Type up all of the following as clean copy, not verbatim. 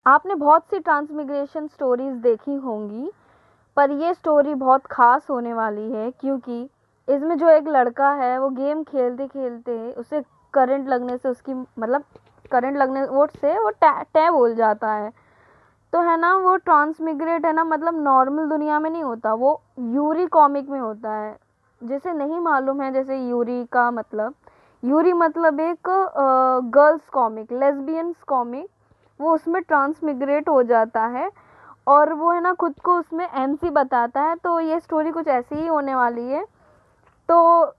आपने बहुत सी ट्रांसमिग्रेशन स्टोरीज देखी होंगी, पर ये स्टोरी बहुत ख़ास होने वाली है क्योंकि इसमें जो एक लड़का है वो गेम खेलते खेलते उसे करंट लगने से उसकी मतलब करंट लगने वो से वो टै बोल जाता है। तो है ना वो ट्रांसमिग्रेट है ना, मतलब नॉर्मल दुनिया में नहीं होता, वो यूरी कॉमिक में होता है। जैसे नहीं मालूम है, जैसे यूरी मतलब एक गर्ल्स कॉमिक, लेस्बियंस कॉमिक, वो उसमें ट्रांसमिग्रेट हो जाता है और वो है ना खुद को उसमें एमसी बताता है। तो ये स्टोरी कुछ ऐसी ही होने वाली है। तो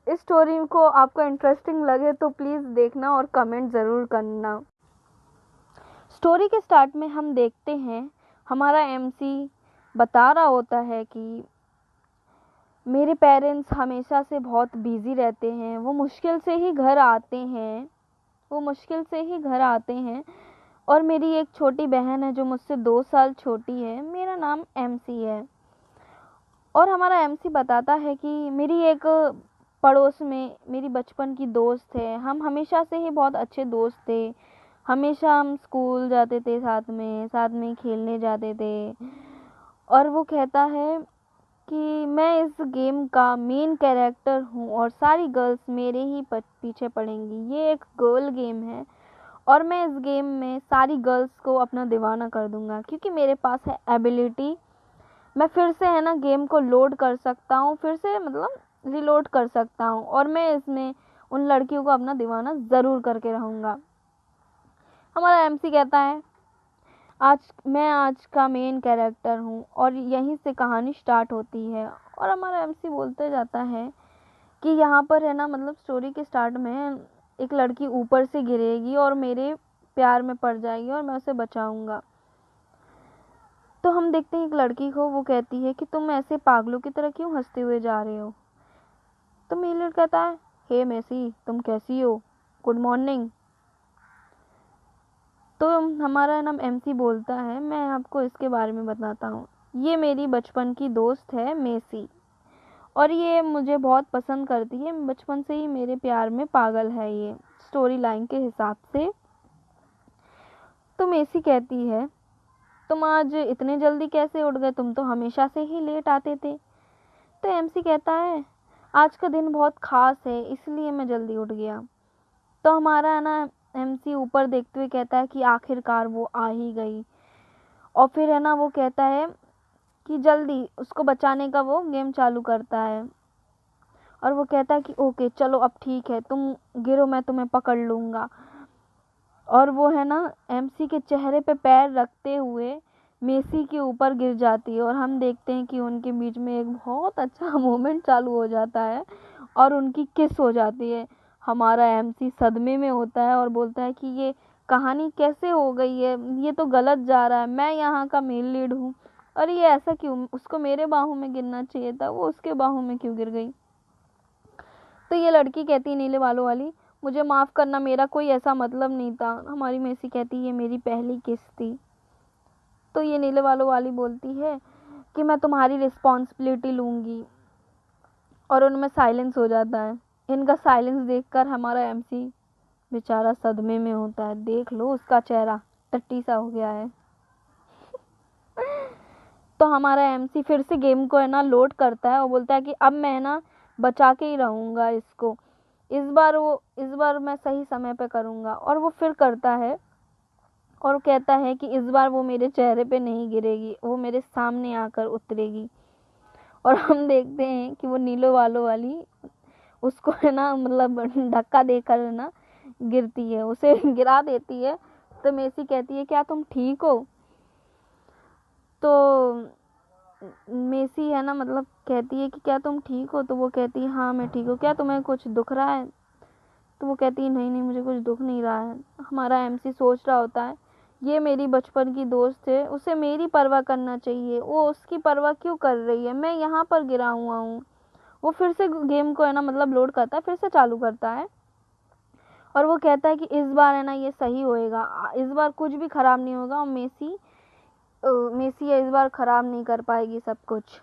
इस स्टोरी को आपको इंटरेस्टिंग लगे तो प्लीज़ देखना और कमेंट ज़रूर करना। स्टोरी के स्टार्ट में हम देखते हैं हमारा एमसी बता रहा होता है कि मेरे पेरेंट्स हमेशा से बहुत बिजी रहते हैं, वो मुश्किल से ही घर आते हैं, और मेरी एक छोटी बहन है जो मुझसे 2 साल छोटी है। मेरा नाम एमसी है। और हमारा एमसी बताता है कि मेरी एक पड़ोस में मेरी बचपन की दोस्त है, हम हमेशा से ही बहुत अच्छे दोस्त थे, हमेशा हम स्कूल जाते थे, साथ में खेलने जाते थे। और वो कहता है कि मैं इस गेम का मेन कैरेक्टर हूँ और सारी गर्ल्स मेरे ही पीछे पड़ेंगी। ये एक गर्ल गेम है और मैं इस गेम में सारी गर्ल्स को अपना दीवाना कर दूंगा क्योंकि मेरे पास है एबिलिटी। मैं फिर से है ना गेम को लोड कर सकता हूँ, फिर से मतलब रिलोड कर सकता हूँ, और मैं इसमें उन लड़कियों को अपना दीवाना ज़रूर करके रहूँगा। हमारा एमसी कहता है आज का मेन कैरेक्टर हूँ, और यहीं से कहानी स्टार्ट होती है। और हमारा एमसी बोलते जाता है कि यहाँ पर है ना मतलब स्टोरी के स्टार्ट में एक लड़की ऊपर से गिरेगी और मेरे प्यार में पड़ जाएगी और मैं उसे बचाऊंगा। तो हम देखते हैं एक लड़की को, वो कहती है कि तुम ऐसे पागलों की तरह क्यों हंसते हुए जा रहे हो। तो मिलर कहता है, हे मेसी तुम कैसी हो, गुड मॉर्निंग। तो हमारा नाम एमसी बोलता है, मैं आपको इसके बारे में बताता हूँ। ये मेरी बचपन की दोस्त है मेसी, और ये मुझे बहुत पसंद करती है, बचपन से ही मेरे प्यार में पागल है ये, स्टोरी लाइन के हिसाब से। तो मेसी कहती है, तुम आज इतने जल्दी कैसे उठ गए, तुम तो हमेशा से ही लेट आते थे। तो एमसी कहता है, आज का दिन बहुत ख़ास है इसलिए मैं जल्दी उठ गया। तो हमारा है ना एमसी ऊपर देखते हुए कहता है कि आखिरकार वो आ ही गई। और फिर है ना वो कहता है कि जल्दी उसको बचाने का वो गेम चालू करता है। और वो कहता है कि ओके चलो अब ठीक है, तुम गिरो मैं तुम्हें पकड़ लूँगा। और वो है ना एमसी के चेहरे पे पैर रखते हुए मेसी के ऊपर गिर जाती है, और हम देखते हैं कि उनके बीच में एक बहुत अच्छा मोमेंट चालू हो जाता है और उनकी किस हो जाती है। हमारा एमसी सदमे में होता है और बोलता है कि ये कहानी कैसे हो गई है, ये तो गलत जा रहा है, मैं यहाँ का मेन लीड हूँ और ये ऐसा क्यों, उसको मेरे बाहों में गिरना चाहिए था, वो उसके बाहों में क्यों गिर गई। तो ये लड़की कहती है नीले बालों वाली, मुझे माफ़ करना, मेरा कोई ऐसा मतलब नहीं था। हमारी मेसी कहती है, ये मेरी पहली किस थी। तो ये नीले बालों वाली बोलती है कि मैं तुम्हारी रिस्पॉन्सिबिलिटी लूँगी, और उनमें साइलेंस हो जाता है। इनका साइलेंस देखकर हमारा एमसी बेचारा सदमे में होता है, देख लो उसका चेहरा टट्टी सा हो गया है। तो हमारा एमसी फिर से गेम को है ना लोड करता है और बोलता है कि अब मैं ना बचा के ही रहूँगा इसको, इस बार मैं सही समय पे करूँगा। और वो फिर करता है और कहता है कि इस बार वो मेरे चेहरे पे नहीं गिरेगी, वो मेरे सामने आकर उतरेगी। और हम देखते हैं कि वो नीलो वालों वाली उसको है ना मतलब धक्का देकर है ना गिरती है, उसे गिरा देती है। तो मेसी कहती है, क्या तुम ठीक हो। तो मेसी है ना मतलब कहती है कि क्या तुम ठीक हो। तो वो कहती है, हाँ मैं ठीक हूँ, क्या तुम्हें कुछ दुख रहा है। तो वो कहती है, नहीं नहीं मुझे कुछ दुख नहीं रहा है। हमारा एमसी सोच रहा होता है, ये मेरी बचपन की दोस्त है, उसे मेरी परवाह करना चाहिए, वो उसकी परवाह क्यों कर रही है, मैं यहाँ पर गिरा हुआ हूँ। वो फिर से गेम को है ना मतलब लोड करता है, फिर से चालू करता है, और वो कहता है कि इस बार है ना ये सही होएगा, इस बार कुछ भी ख़राब नहीं होगा, और मेसी इस बार ख़राब नहीं कर पाएगी सब कुछ।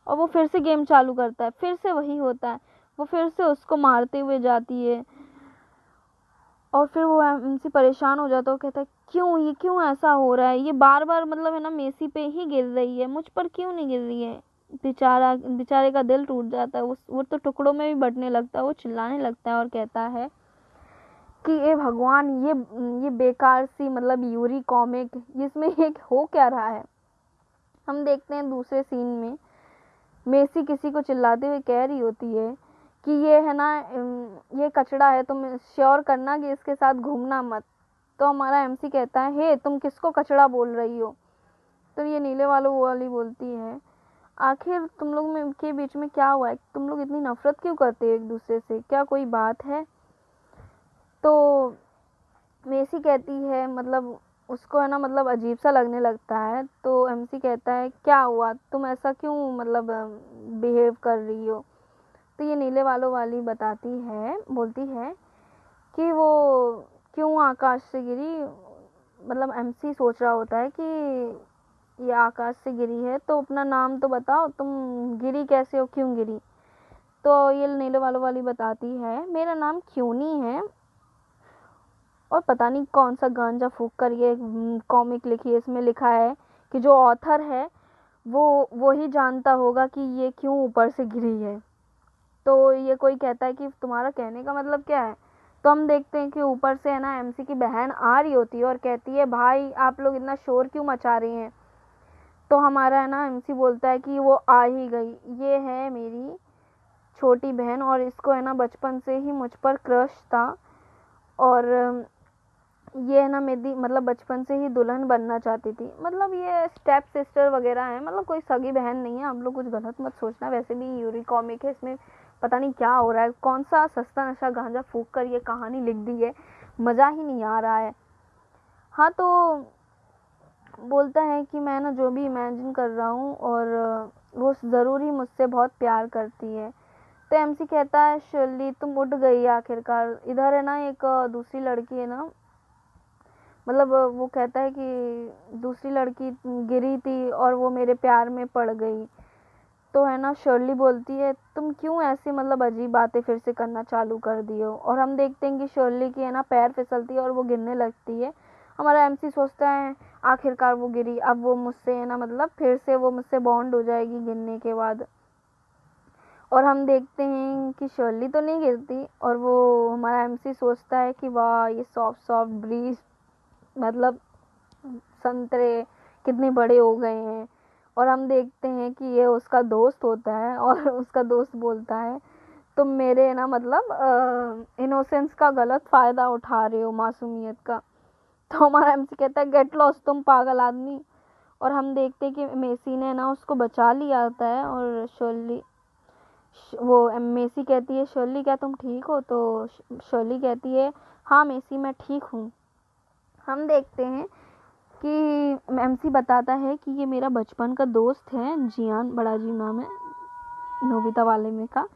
और वो फिर से गेम चालू करता है, फिर से वही होता है, वो फिर से उसको मारते हुए जाती है। और फिर वो एमसी परेशान हो जाता है, वो कहता है क्यों ऐसा हो रहा है, ये बार बार मतलब है ना मेसी पे ही गिर रही है, मुझ पर क्यों नहीं गिर रही है। बेचारे का दिल टूट जाता है, वो तो टुकड़ों में भी बंटने लगता है, वो चिल्लाने लगता है और कहता है कि ए भगवान, ये बेकार सी मतलब यूरी कॉमिक, इसमें एक हो क्या रहा है। हम देखते हैं दूसरे सीन में मेसी किसी को चिल्लाते हुए कह रही होती है कि ये है ना, ये कचड़ा है, तुम श्योर करना कि इसके साथ घूमना मत। तो हमारा एमसी कहता है, हे तुम किसको कचड़ा बोल रही हो। तो ये नीले वालों वाली बोलती है, आखिर तुम लोग में के बीच में क्या हुआ है, तुम लोग इतनी नफरत क्यों करते हो एक दूसरे से, क्या कोई बात है। तो मेसी कहती है, मतलब उसको है ना मतलब अजीब सा लगने लगता है। तो एमसी कहता है, क्या हुआ, तुम ऐसा क्यों मतलब बिहेव कर रही हो। तो ये नीले वालों वाली बताती है, बोलती है कि वो क्यों आकाश से गिरी। मतलब एमसी सोच रहा होता है कि ये आकाश से गिरी है, तो अपना नाम तो बताओ, तुम गिरी कैसे हो, क्यों गिरी। तो ये नीले वालों वाली बताती है, मेरा नाम क्यूनी है, और पता नहीं कौन सा गांजा फूक कर ये कॉमिक लिखी है, इसमें लिखा है कि जो ऑथर है वो ही जानता होगा कि ये क्यों ऊपर से गिरी है। तो ये कोई कहता है कि तुम्हारा कहने का मतलब क्या है। तो हम देखते हैं कि ऊपर से है ना एमसी की बहन आ रही होती है और कहती है, भाई आप लोग इतना शोर क्यों मचा रहे हैं। तो हमारा है ना एमसी बोलता है कि वो आ ही गई, ये है मेरी छोटी बहन, और इसको है ना बचपन से ही मुझ पर क्रश था, और ये है ना मेरी मतलब बचपन से ही दुल्हन बनना चाहती थी। मतलब ये स्टेप सिस्टर वगैरह है, मतलब कोई सगी बहन नहीं है, हम लोग कुछ गलत मत सोचना। वैसे भी यूरी कॉमिक है, इसमें पता नहीं क्या हो रहा है, कौन सा सस्ता नशा गांजा फूक कर ये कहानी लिख दी है, मज़ा ही नहीं आ रहा है। हाँ, तो बोलता है कि मैं ना जो भी इमेजिन कर रहा हूँ, और वो ज़रूरी मुझसे बहुत प्यार करती है। तो एमसी कहता है, शर्ली तुम उठ गई आखिरकार। इधर है ना एक दूसरी लड़की है ना, मतलब वो कहता है कि दूसरी लड़की गिरी थी और वो मेरे प्यार में पड़ गई। तो है ना शर्ली बोलती है, तुम क्यों ऐसी मतलब अजीब बातें फिर से करना चालू कर दी हो। और हम देखते हैं कि शर्ली की है ना पैर फिसलती है और वो गिरने लगती है। हमारा एमसी सोचता है आखिरकार वो गिरी, अब वो मुझसे है ना मतलब फिर से वो मुझसे बॉन्ड हो जाएगी गिरने के बाद। और हम देखते हैं कि शर्ली तो नहीं गिरती, और वो हमारा एमसी सोचता है कि वाह, ये सॉफ्ट सॉफ्ट ब्रीज, मतलब संतरे कितने बड़े हो गए हैं। और हम देखते हैं कि ये उसका दोस्त होता है, और उसका दोस्त बोलता है, तुम मेरे ना मतलब इनोसेंस का गलत फ़ायदा उठा रहे हो, मासूमियत का। तो हमारा एमसी कहता है, गेट लॉस्ट तुम पागल आदमी। और हम देखते हैं कि मेसी ने ना उसको बचा लिया होता है, और शर्ली वो मेसी कहती है, शर्ली क्या तुम ठीक हो। तो शर्ली कहती है, हाँ मेसी मैं ठीक हूँ। हम देखते हैं कि एमसी बताता है कि ये मेरा बचपन का दोस्त है, जियान, बड़ा जी नाम है नोबिता वाले में का।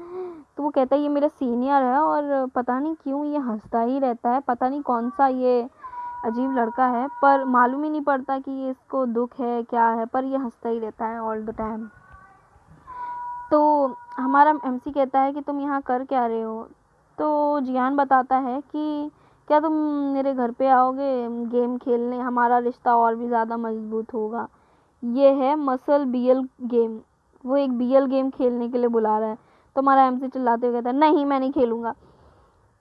तो वो कहता है ये मेरा सीनियर है, और पता नहीं क्यों ये हंसता ही रहता है, पता नहीं कौन सा ये अजीब लड़का है, पर मालूम ही नहीं पड़ता कि ये इसको दुख है क्या है, पर ये हंसता ही रहता है ऑल द टाइम। तो हमारा एमसी कहता है कि तुम यहाँ कर क्या रहे हो। तो जियान बताता है कि क्या तुम मेरे घर पे आओगे गेम खेलने, हमारा रिश्ता और भी ज़्यादा मजबूत होगा। ये है मसल बीएल गेम, वो एक बीएल गेम खेलने के लिए बुला रहा है। तो हमारा एमसी चिल्लाते हुए कहता है, नहीं मैं नहीं खेलूँगा।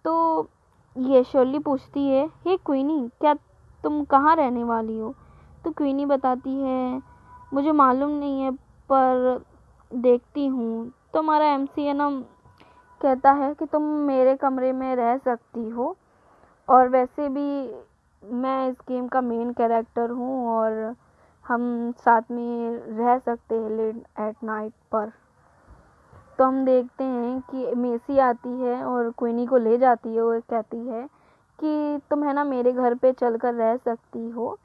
तो ये शर्ली पूछती है, हे क्वीनी क्या तुम कहाँ रहने वाली हो। तो क्वीनी बताती है, मुझे मालूम नहीं है, पर देखती हूँ। तो हमारा एमसी है ना कहता है कि तुम मेरे कमरे में रह सकती हो, और वैसे भी मैं इस गेम का मेन कैरेक्टर हूँ, और हम साथ में रह सकते हैं लेट एट नाइट पर। तो हम देखते हैं कि मेसी आती है और क्वीनी को ले जाती है, वो कहती है कि तुम है ना मेरे घर पे चलकर रह सकती हो।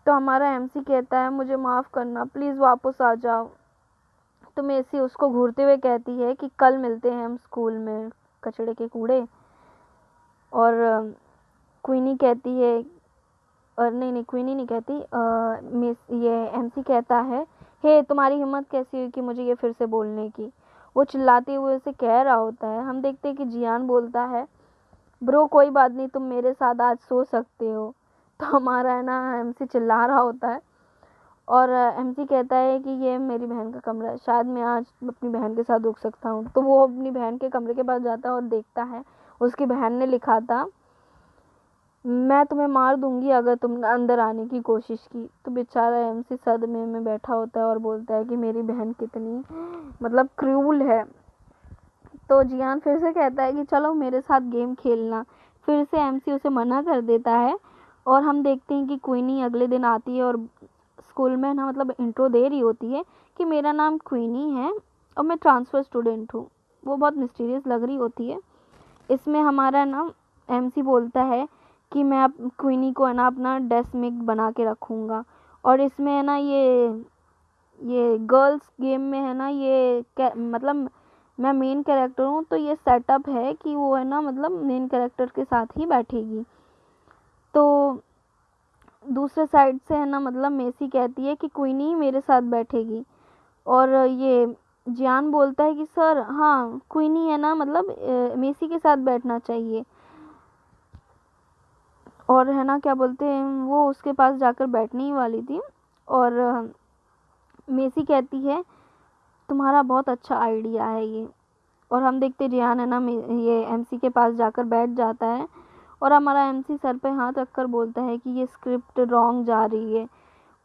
तो हमारा एमसी कहता है, मुझे माफ़ करना, प्लीज़ वापस आ जाओ। तो मेसी उसको घूरते हुए कहती है कि कल मिलते हैं हम स्कूल में कचड़े के कूड़े। और क्वीनी कहती है, और नहीं क्वीनी नहीं कहती, मिस ये एमसी कहता है, हे तुम्हारी हिम्मत कैसी हुई कि मुझे ये फिर से बोलने की। वो चिल्लाते हुए उसे कह रहा होता है। हम देखते हैं कि जियान बोलता है, ब्रो कोई बात नहीं, तुम मेरे साथ आज सो सकते हो। तो हमारा है ना एमसी चिल्ला रहा होता है और एमसी कहता है कि ये मेरी बहन का कमरा है, शायद मैं आज अपनी बहन के साथ रुक सकता हूँ। तो वो अपनी बहन के कमरे के पास जाता है और देखता है उसकी बहन ने लिखा था, मैं तुम्हें मार दूंगी अगर तुमने अंदर आने की कोशिश की। तो बेचारा एमसी सदमे में बैठा होता है और बोलता है कि मेरी बहन कितनी मतलब क्रूल है। तो जियान फिर से कहता है कि चलो मेरे साथ गेम खेलना। फिर से एमसी उसे मना कर देता है और हम देखते हैं कि क्वीनी अगले दिन आती है और स्कूल में ना मतलब इंट्रो दे रही होती है कि मेरा नाम क्वीनी है और मैं ट्रांसफ़र स्टूडेंट हूँ। वो बहुत मिस्टीरियस लग रही होती है। इसमें हमारा ना एमसी बोलता है कि मैं क्वीनी को है ना अपना डेस्कमेट बना के रखूँगा। और इसमें है ना ये गर्ल्स गेम में है ना ये मतलब मैं मेन कैरेक्टर हूँ, तो ये सेटअप है कि वो है ना मतलब मेन कैरेक्टर के साथ ही बैठेगी। तो दूसरे साइड से है ना मतलब मेसी कहती है कि क्वीनी मेरे साथ बैठेगी और ये जियान बोलता है कि सर हाँ क्वीनी है ना मतलब मेसी के साथ बैठना चाहिए। और है ना क्या बोलते हैं वो उसके पास जाकर बैठने ही वाली थी और मेसी कहती है तुम्हारा बहुत अच्छा आइडिया है ये। और हम देखते जियान है ना ये एमसी के पास जाकर बैठ जाता है और हमारा एमसी सर पे हाथ रखकर बोलता है कि ये स्क्रिप्ट रॉन्ग जा रही है।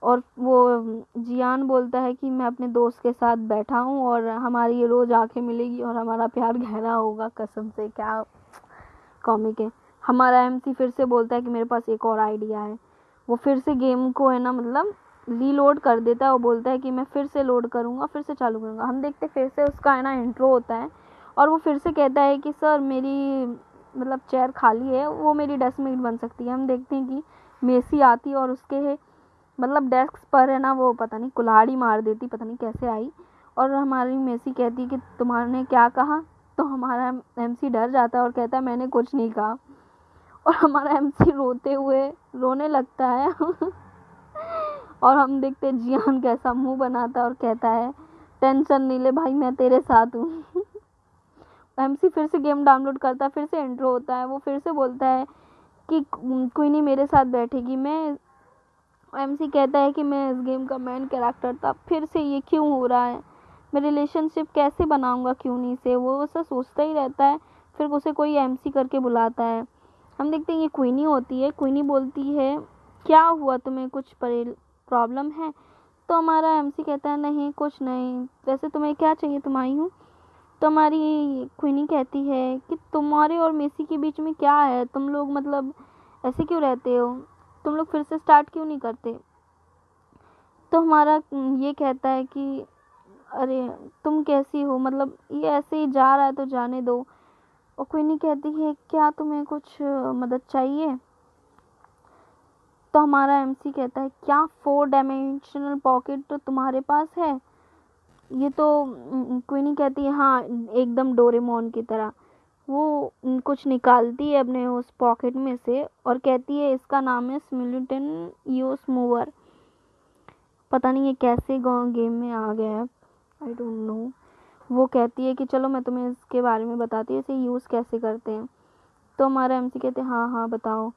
और वो जियान बोलता है कि मैं अपने दोस्त के साथ बैठा हूँ और हमारी ये रोज़ आंखें मिलेगी और हमारा प्यार गहरा होगा। कसम से क्या कॉमिक है। हमारा एमसी फिर से बोलता है कि मेरे पास एक और आइडिया है। वो फिर से गेम को है ना मतलब रीलोड कर देता है और बोलता है कि मैं फिर से लोड करूँगा, फिर से चालू करूँगा। हम देखते फिर से उसका है ना इंट्रो होता है और वो फिर से कहता है कि सर मेरी मतलब चेयर खाली है, वो मेरी डेस्कमेट बन सकती है। हम देखते हैं कि मेसी आती और उसके मतलब डेस्क पर है ना वो पता नहीं कुल्हाड़ी मार देती, पता नहीं कैसे आई। और हमारी मेसी कहती है कि तुम्हारे क्या कहा। तो हमारा एमसी डर जाता है और कहता है मैंने कुछ नहीं कहा। और हमारा एमसी रोते हुए रोने लगता है और हम देखते जियान कैसा मुंह बनाता है और कहता है टेंशन नहीं ले भाई मैं तेरे साथ हूँ। एमसी फिर से गेम डाउनलोड करता है, फिर से इंट्रो होता है। वो फिर से बोलता है कि क्वीनी मेरे साथ बैठेगी। मैं एमसी कहता है कि मैं इस गेम का मेन कैरेक्टर था, फिर से ये क्यों हो रहा है, मैं रिलेशनशिप कैसे बनाऊंगा क्यूनी से। वो ऐसा सोचता ही रहता है। फिर उसे कोई एमसी करके बुलाता है। हम देखते हैं ये क्वीनी होती है। क्वीनी बोलती है क्या हुआ तुम्हें, कुछ प्रॉब्लम है। तो हमारा एमसी कहता है नहीं कुछ नहीं, वैसे तुम्हें क्या चाहिए, तुम आई हूँ। तो हमारी क्वीनी कहती है कि तुम्हारे और मेसी के बीच में क्या है, तुम लोग मतलब ऐसे क्यों रहते हो, तुम लोग फिर से स्टार्ट क्यों नहीं करते। तो हमारा ये कहता है कि अरे तुम कैसी हो, मतलब ये ऐसे ही जा रहा है तो जाने दो। और क्वीनी कहती है क्या तुम्हें कुछ मदद चाहिए। तो हमारा एमसी कहता है क्या 4 डायमेंशनल पॉकेट तो तुम्हारे पास है। ये तो क्वीनी कहती है हाँ एकदम डोरेमोन की तरह। वो कुछ निकालती है अपने उस पॉकेट में से और कहती है इसका नाम है सिमुलेटन यूज मूवर। पता नहीं ये कैसे गेम में आ गया है, आई डोंट नो। वो कहती है कि चलो मैं तुम्हें इसके बारे में बताती हूँ, इसे यूज़ कैसे करते हैं। तो हमारा एमसी कहते हैं हाँ हाँ बताओ।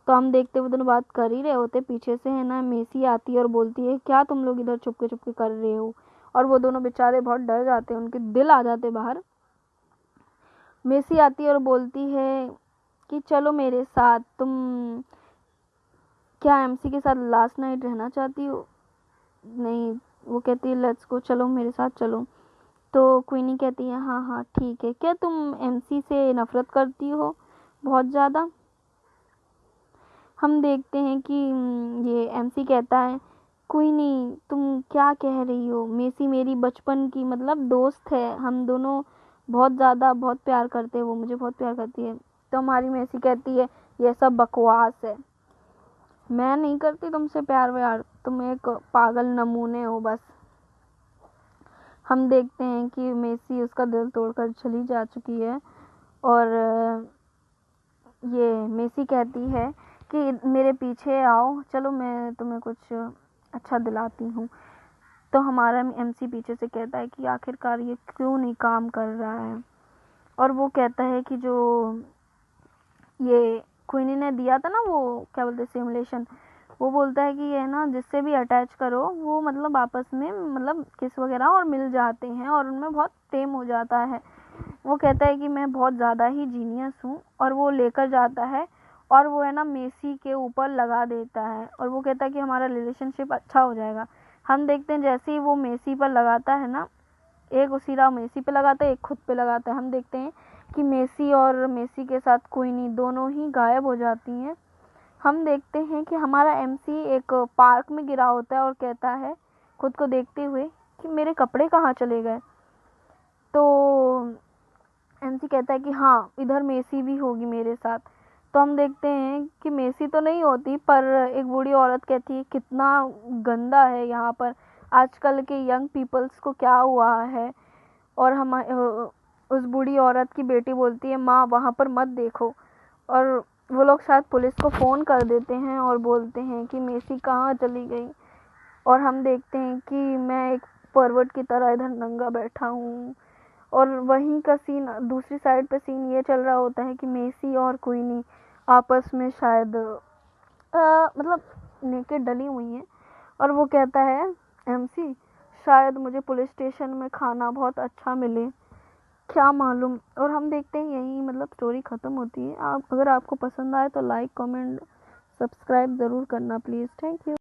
तो हम देखते वो दोनों बात कर ही रहे होते, पीछे से है ना मेसी आती है और बोलती है क्या तुम लोग इधर चुपके चुपके कर रहे हो। और वो दोनों बेचारे बहुत डर जाते हैं, उनके दिल आ जाते बाहर। मेसी आती है और बोलती है कि चलो मेरे साथ, तुम क्या एमसी के साथ लास्ट नाइट रहना चाहती हो। नहीं, वो कहती है लेट्स गो, चलो मेरे साथ चलो। तो क्वीनी कहती है हाँ हाँ ठीक है, क्या तुम एमसी से नफ़रत करती हो बहुत ज़्यादा। हम देखते हैं कि ये एमसी कहता है क्वीनी तुम क्या कह रही हो, मेसी मेरी बचपन की मतलब दोस्त है, हम दोनों बहुत ज़्यादा बहुत प्यार करते हैं, वो मुझे बहुत प्यार करती है। तो हमारी मेसी कहती है ये सब बकवास है, मैं नहीं करती तुमसे प्यार व्यार, तुम एक पागल नमूने हो बस। हम देखते हैं कि मेसी उसका दिल तोड़कर चली जा चुकी है और ये मेसी कहती है कि मेरे पीछे आओ, चलो मैं तुम्हें कुछ अच्छा दिलाती हूँ। तो हमारा एमसी पीछे से कहता है कि आखिरकार ये क्यों नहीं काम कर रहा है। और वो कहता है कि जो ये क्वीनी ने दिया था ना, वो क्या बोलते हैं सिमुलेशन, वो बोलता है कि ये ना जिससे भी अटैच करो वो मतलब आपस में मतलब किस वगैरह और मिल जाते हैं और उनमें बहुत प्रेम हो जाता है। वो कहता है कि मैं बहुत ज़्यादा ही जीनियस हूँ, और वो लेकर जाता है और वो है ना मेसी के ऊपर लगा देता है, और वो कहता है कि हमारा रिलेशनशिप अच्छा हो जाएगा। हम देखते हैं जैसे ही वो मेसी पर लगाता है ना, एक सिरा मेसी पे लगाता है, एक खुद पे लगाता है, हम देखते हैं कि मेसी और मेसी के साथ क्वीनी दोनों ही गायब हो जाती हैं। हम देखते हैं कि हमारा एमसी एक पार्क में गिरा होता है और कहता है खुद को देखते हुए कि मेरे कपड़े कहाँ चले गए। तो एमसी कहता है कि हाँ इधर मेसी भी होगी मेरे साथ। तो हम देखते हैं कि मेसी तो नहीं होती, पर एक बूढ़ी औरत कहती है कितना गंदा है यहाँ पर, आजकल के यंग पीपल्स को क्या हुआ है। और हम उस बूढ़ी औरत की बेटी बोलती है माँ वहाँ पर मत देखो, और वो लोग शायद पुलिस को फ़ोन कर देते हैं और बोलते हैं कि मेसी कहाँ चली गई। और हम देखते हैं कि मैं एक परवर्ट की तरह इधर नंगा बैठा हूँ, और वहीं का सीन दूसरी साइड पे सीन ये चल रहा होता है कि मेसी और क्वीनी आपस में शायद मतलब नेकेड डली हुई हैं, और वो कहता है एमसी शायद मुझे पुलिस स्टेशन में खाना बहुत अच्छा मिले, क्या मालूम। और हम देखते हैं यही मतलब स्टोरी ख़त्म होती है। आप अगर आपको पसंद आए तो लाइक कमेंट सब्सक्राइब ज़रूर करना प्लीज़। Thank you.